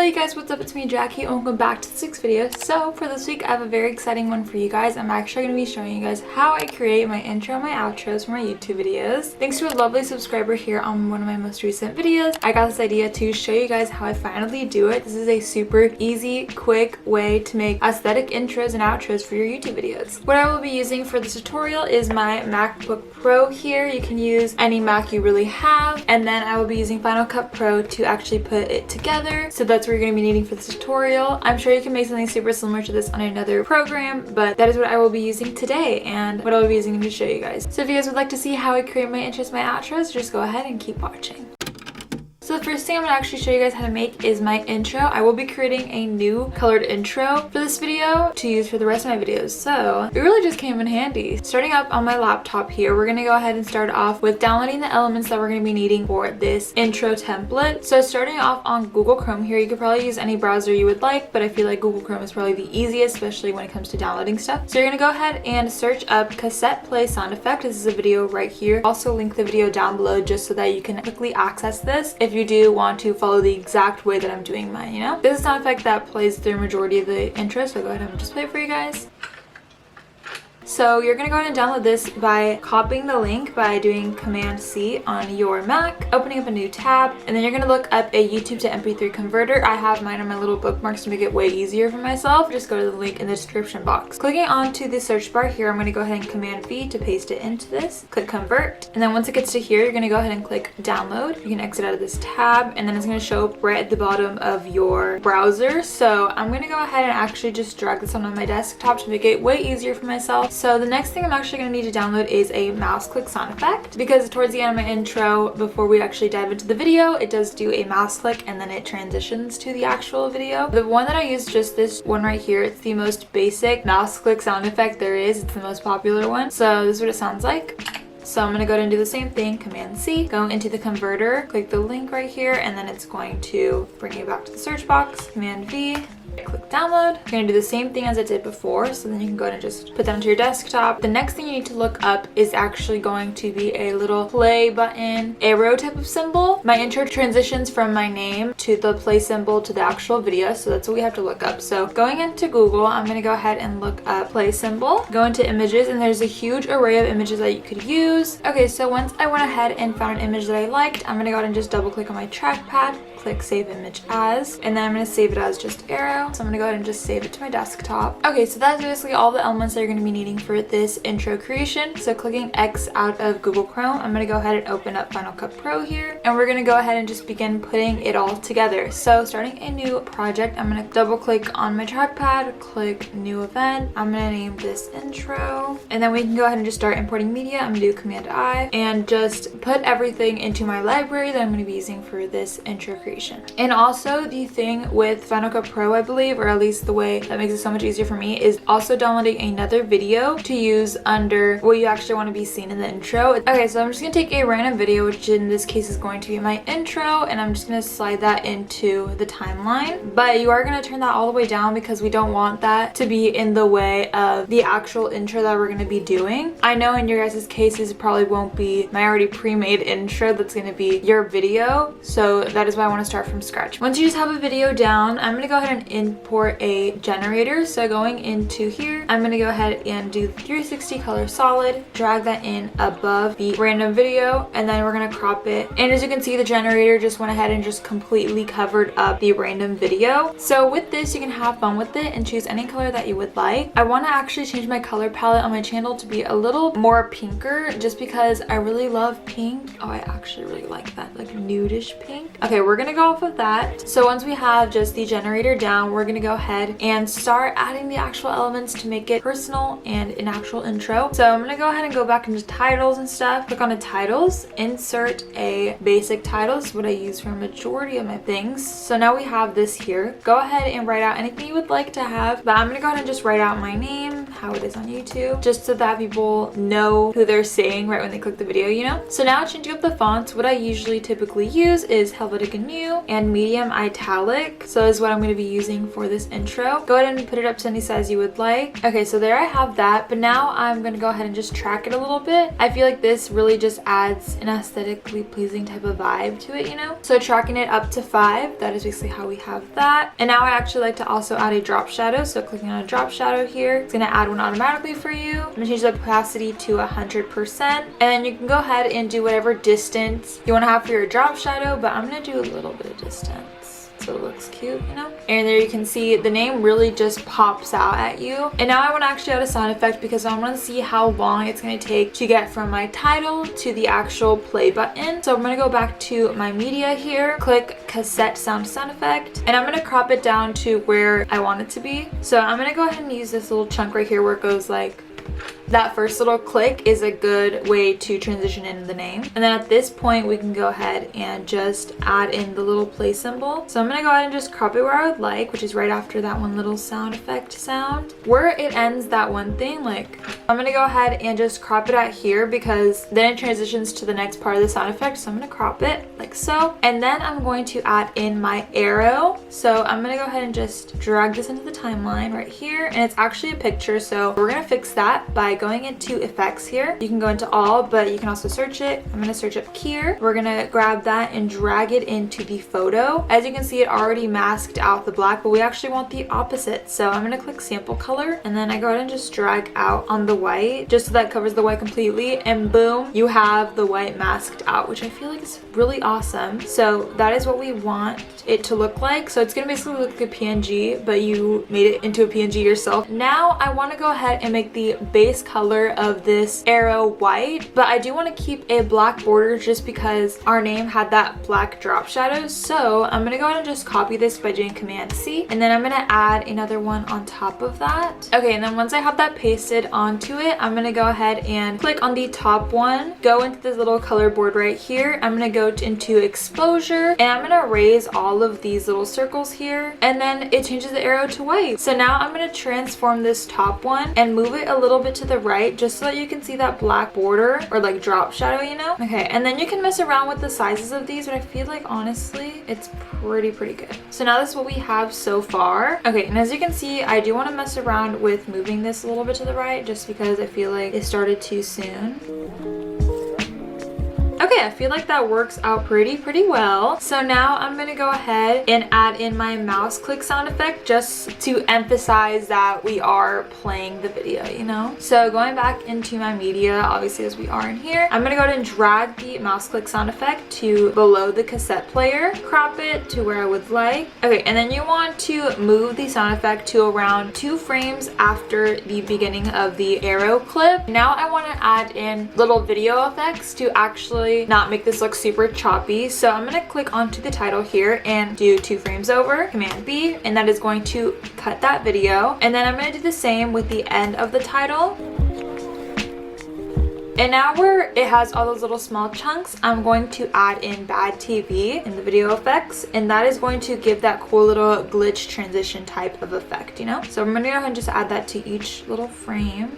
you guys, what's up? It's me, Jackie, and welcome back to this week's video. So for this week I have a very exciting one for you guys. I'm actually going to be showing you guys how I create my intro and my outros for my YouTube videos. Thanks to a lovely subscriber here on one of my most recent videos, I got this idea to show you guys how I finally do it. This is a super easy, quick way to make aesthetic intros and outros for your YouTube videos. What I will be using for this tutorial is my MacBook Pro here. You can use any Mac you really have, and then I will be using Final Cut Pro to actually put it together. So that's what you're going to be needing for this tutorial. I'm sure you can make something super similar to this on another program, but that is what I will be using today and what I'll be using to show you guys. So if you guys would like to see how I create my intros, my outros, just go ahead and keep watching. So the first thing I'm going to actually show you guys how to make is my intro. I will be creating a new colored intro for this video to use for the rest of my videos. So it really just came in handy. Starting up on my laptop here, we're going to go ahead and start off with downloading the elements that we're going to be needing for this intro template. So starting off on Google Chrome here, you could probably use any browser you would like, but I feel like Google Chrome is probably the easiest, especially when it comes to downloading stuff. So you're going to go ahead and search up cassette play sound effect. This is a video right here. Also link the video down below just so that you can quickly access this if you do want to follow the exact way that I'm doing mine, you know? This is a sound effect that plays through majority of the intro, so go ahead and just play it for you guys. So you're going to go ahead and download this by copying the link by doing Command C on your Mac, opening up a new tab, and then you're going to look up a YouTube to MP3 converter. I have mine on my little bookmarks to make it way easier for myself. Just go to the link in the description box. Clicking onto the search bar here, I'm going to go ahead and Command V to paste it into this. Click Convert, and then once it gets to here, you're going to go ahead and click Download. You can exit out of this tab, and then it's going to show up right at the bottom of your browser. So I'm going to go ahead and actually just drag this onto my desktop to make it way easier for myself. So the next thing I'm actually going to need to download is a mouse click sound effect, because towards the end of my intro, before we actually dive into the video, it does do a mouse click and then it transitions to the actual video. The one that I use, just this one right here, it's the most basic mouse click sound effect there is. It's the most popular one. So this is what it sounds like. So I'm going to go ahead and do the same thing, Command C, go into the converter, click the link right here, and then it's going to bring you back to the search box, Command V, click download. You're going to do the same thing as I did before, so then you can go ahead and just put that onto your desktop. The next thing you need to look up is actually going to be a little play button, arrow type of symbol. My intro transitions from my name to the play symbol to the actual video, so that's what we have to look up. So going into Google, I'm going to go ahead and look up play symbol, go into images, and there's a huge array of images that you could use. Okay, so once I went ahead and found an image that I liked, I'm going to go ahead and just double click on my trackpad, click save image as, and then I'm going to save it as just arrow. So I'm going to go ahead and just save it to my desktop. Okay, so that's basically all the elements that you're going to be needing for this intro creation. So clicking X out of Google Chrome, I'm going to go ahead and open up Final Cut Pro here, and we're going to go ahead and just begin putting it all together. So starting a new project, I'm going to double click on my trackpad, click new event. I'm going to name this intro, and then we can go ahead and just start importing media. I'm going to do Command I and just put everything into my library that I'm going to be using for this intro creation. And also the thing with Final Cut Pro, I believe, or at least the way that makes it so much easier for me, is also downloading another video to use under what you actually want to be seen in the intro. Okay, so I'm just going to take a random video, which in this case is going to be my intro, and I'm just going to slide that into the timeline. But you are going to turn that all the way down because we don't want that to be in the way of the actual intro that we're going to be doing. I know in your guys' cases it probably won't be my already pre-made intro that's going to be your video, so that is why I want to start from scratch. Once you just have a video down, I'm going to go ahead and import a generator. So going into here, I'm going to go ahead and do 360 color solid, drag that in above the random video, and then we're going to crop it. And as you can see, the generator just went ahead and just completely covered up the random video. So with this, you can have fun with it and choose any color that you would like. I want to actually change my color palette on my channel to be a little more pinker, just because I really love pink. Oh, I actually really like that, like nudish pink. Okay, we're going to go off of that. So once we have just the generator down, we're going to go ahead and start adding the actual elements to make it personal and an actual intro. So I'm going to go ahead and go back into titles and stuff. Click on the titles, insert a basic title. This is what I use for a majority of my things. So now we have this here. Go ahead and write out anything you would like to have, but I'm going to go ahead and just write out my name, how it is on YouTube, just so that people know who they're seeing right when they click the video, you know? So now changing up the fonts, what I usually typically use is Helvetica New and medium italic. So is what I'm going to be using spacing for this intro. Go ahead and put it up to any size you would like. Okay, so there I have that, but now I'm gonna go ahead and just track it a little bit. I feel like this really just adds an aesthetically pleasing type of vibe to it, you know? So tracking it up to 5, that is basically how we have that. And now I actually like to also add a drop shadow. So clicking on a drop shadow here, it's gonna add one automatically for you. I'm gonna change the opacity to 100%. And you can go ahead and do whatever distance you wanna have for your drop shadow, but I'm gonna do a little bit of distance so it looks cute, you know? And there you can see the name really just pops out at you. And now I want to actually add a sound effect because I want to see how long it's going to take to get from my title to the actual play button. So I'm going to go back to my media here, click cassette sound effect, and I'm going to crop it down to where I want it to be. So I'm going to go ahead and use this little chunk right here where it goes like that. First little click is a good way to transition in the name. And then at this point we can go ahead and just add in the little play symbol. So I'm gonna go ahead and just crop it where I would like, which is right after that one little sound effect sound. Where it ends that one thing, like I'm gonna go ahead and just crop it at here because then it transitions to the next part of the sound effect. So I'm gonna crop it like so. And then I'm going to add in my arrow. So I'm gonna go ahead and just drag this into the timeline right here. And it's actually a picture. So we're gonna fix that by going into effects here. You can go into all, but you can also search it. I'm gonna search up here. We're gonna grab that and drag it into the photo. As you can see, it already masked out the black, but we actually want the opposite. So I'm gonna click sample color, and then I go ahead and just drag out on the white, just so that covers the white completely, and boom, you have the white masked out, which I feel like is really awesome. So that is what we want it to look like. So it's gonna basically look like a PNG, but you made it into a PNG yourself. Now I wanna go ahead and make the base color of this arrow white, but I do want to keep a black border just because our name had that black drop shadow. So I'm gonna go ahead and just copy this by doing Command C, and then I'm gonna add another one on top of that. Okay, and then once I have that pasted onto it, I'm gonna go ahead and click on the top one, go into this little color board right here. I'm gonna go into exposure, and I'm gonna erase all of these little circles here, and then it changes the arrow to white. So now I'm gonna transform this top one and move it a little bit to the right just so that you can see that black border or like drop shadow, you know? Okay, and then you can mess around with the sizes of these, but I feel like honestly it's pretty good. So now this is what we have so far. Okay, and as you can see, I do want to mess around with moving this a little bit to the right just because I feel like it started too soon. Okay, I feel like that works out pretty well. So now I'm gonna go ahead and add in my mouse click sound effect just to emphasize that we are playing the video, you know? So going back into my media, obviously as we are in here, I'm gonna go ahead and drag the mouse click sound effect to below the cassette player, crop it to where I would like. Okay, and then you want to move the sound effect to around 2 frames after the beginning of the arrow clip. Now I wanna add in little video effects to actually not make this look super choppy. So I'm gonna click onto the title here and do 2 frames over, Command B, and that is going to cut that video. And then I'm gonna do the same with the end of the title. And now where it has all those little small chunks, I'm going to add in bad TV in the video effects, and that is going to give that cool little glitch transition type of effect, you know? So I'm gonna go ahead and just add that to each little frame.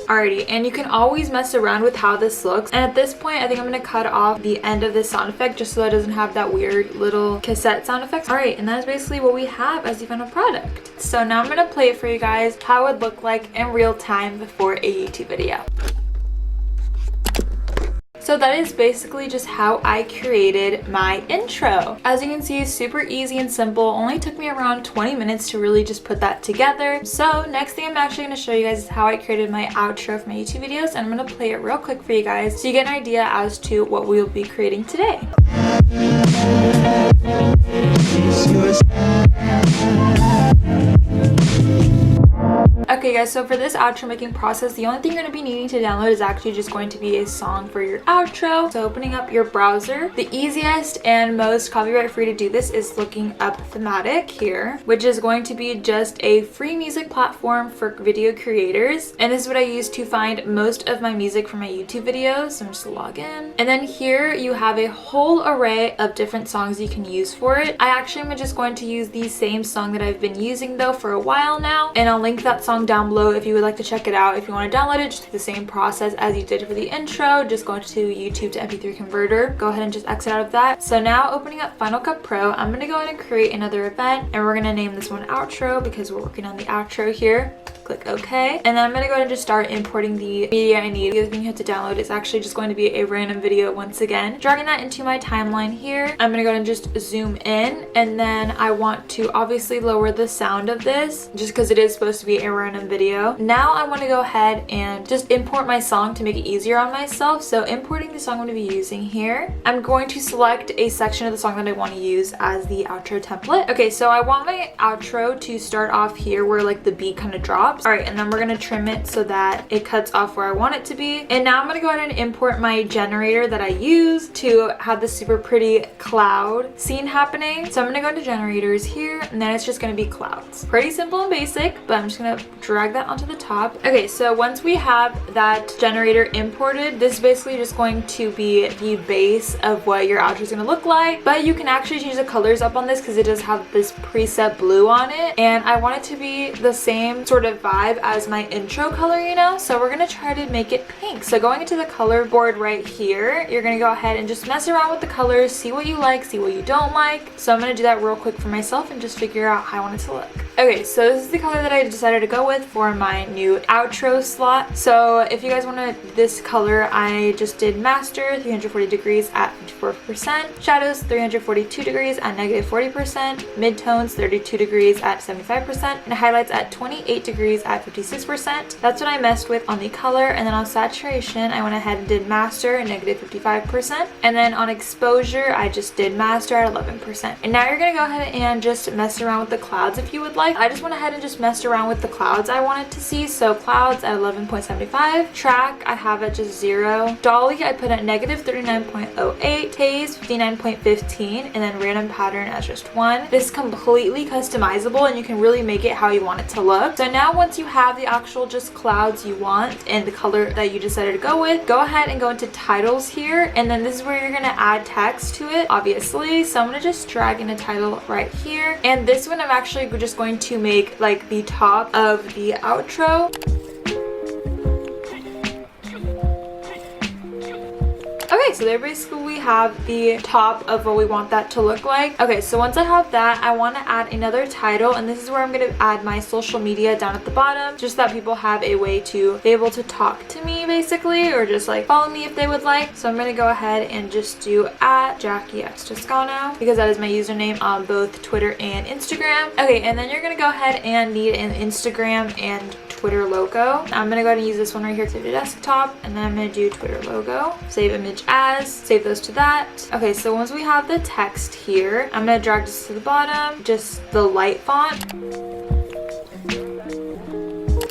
Alrighty, and you can always mess around with how this looks. And at this point, I think I'm gonna cut off the end of this sound effect just so that it doesn't have that weird little cassette sound effect. Alright, and that is basically what we have as the final product. So now I'm gonna play it for you guys how it would look like in real time before a YouTube video. So that is basically just how I created my intro. As you can see, super easy and simple. Only took me around 20 minutes to really just put that together. So next thing I'm actually going to show you guys is how I created my outro for my YouTube videos, and I'm going to play it real quick for you guys so you get an idea as to what we'll be creating today. Okay guys, so for this outro making process, the only thing you're going to be needing to download is actually just going to be a song for your outro. So opening up your browser, the easiest and most copyright free to do this is looking up Thematic here, which is going to be just a free music platform for video creators. And this is what I use to find most of my music for my YouTube videos. So I'm just log in. And then here you have a whole array of different songs you can use for it. I actually am just going to use the same song that I've been using though for a while now, and I'll link that song down down below if you would like to check it out. If you want to download it, just do the same process as you did for the intro. Just go to YouTube to MP3 converter. Go ahead and just exit out of that. So now opening up Final Cut Pro, I'm going to go ahead and create another event, and we're going to name this one outro because we're working on the outro here. Click OK, and then I'm going to go ahead and just start importing the media I need. The other thing you have to download is actually just going to be a random video once again. Dragging that into my timeline here, I'm going to go ahead and just zoom in, and then I want to obviously lower the sound of this just because it is supposed to be a random video. Now I want to go ahead and just import my song to make it easier on myself. So importing the song I'm going to be using here, I'm going to select a section of the song that I want to use as the outro template. Okay, so I want my outro to start off here where like the beat kind of drops. All right, and then we're going to trim it so that it cuts off where I want it to be. And now I'm going to go ahead and import my generator that I use to have this super pretty cloud scene happening. So I'm going to go into generators here, and then it's just going to be clouds. Pretty simple and basic, but I'm just going to drag that onto the top. Okay, so once we have that generator imported, this is basically just going to be the base of what your outro is going to look like. But you can actually change the colors up on this because it does have this preset blue on it, and I want it to be the same sort of vibe as my intro color, you know? So we're gonna try to make it pink. So going into the color board right here, you're gonna go ahead and just mess around with the colors, see what you like, see what you don't like. So I'm gonna do that real quick for myself and just figure out how I want it to look. Okay, so this is the color that I decided to go with for my new outro slot. So if you guys want this color, I just did master 340 degrees at 54%, shadows 342 degrees at -40%, midtones 32 degrees at 75%, and highlights at 28 degrees at 56%. That's what I messed with on the color. And then on saturation, I went ahead and did master at -55%. And then on exposure, I just did master at 11%. And now you're gonna go ahead and just mess around with the clouds if you would like. I just went ahead and just messed around with the clouds I wanted to see. So clouds at 11.75, track I have at just 0, dolly I put at -39.08, haze 59.15, and then random pattern as just 1. This is completely customizable, and you can really make it how you want it to look. So now once you have the actual just clouds you want and the color that you decided to go with, go ahead and go into titles here, and then this is where you're gonna add text to it, obviously. So I'm gonna just drag in a title right here, and this one I'm actually just going to make like the top of the outro. Okay, so there basically we have the top of what we want that to look like. Okay, so once I have that, I want to add another title, and this is where I'm going to add my social media down at the bottom, just so that people have a way to be able to talk to me basically, or just like follow me if they would like. So I'm going to go ahead and just do @JackieXToscano because that is my username on both Twitter and Instagram. Okay, and then you're going to go ahead and need an Instagram and Twitter logo. I'm gonna go ahead and use this one right here to the desktop, and then I'm gonna do Twitter logo, save image as, save those to that. Okay, so once we have the text here, I'm gonna drag this to the bottom, just the light font.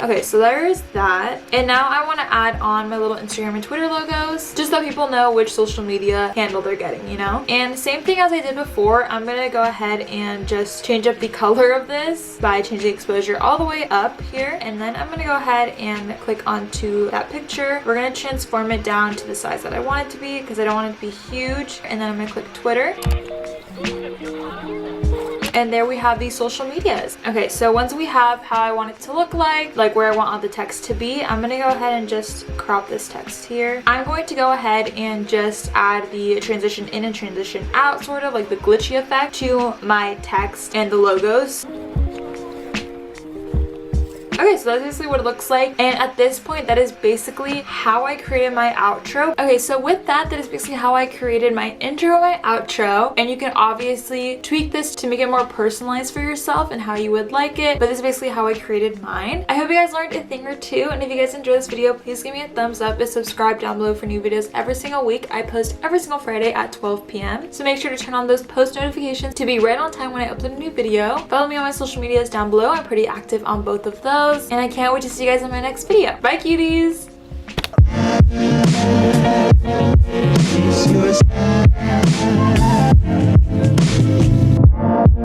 Okay, so there is that. And now I want to add on my little Instagram and Twitter logos, just so people know which social media handle they're getting, you know? And same thing as I did before, I'm going to go ahead and just change up the color of this by changing the exposure all the way up here. And then I'm going to go ahead and click onto that picture. We're going to transform it down to the size that I want it to be because I don't want it to be huge. And then I'm going to click Twitter. And there we have these social medias. Okay, so once we have how I want it to look like where I want all the text to be, I'm gonna go ahead and just crop this text here. I'm going to go ahead and just add the transition in and transition out, sort of like the glitchy effect, to my text and the logos. Okay, so that's basically what it looks like, and at this point that is basically how I created my outro. Okay, so with that is basically how I created my intro and my outro, and you can obviously tweak this to make it more personalized for yourself and how you would like it, but this is basically how I created mine. I hope you guys learned a thing or two, and if you guys enjoyed this video, please give me a thumbs up and subscribe down below for new videos every single week. I post every single Friday at 12 p.m. so make sure to turn on those post notifications to be right on time when I upload a new video. Follow me on my social medias down below. I'm pretty active on both of those. And I can't wait to see you guys in my next video. Bye, cuties!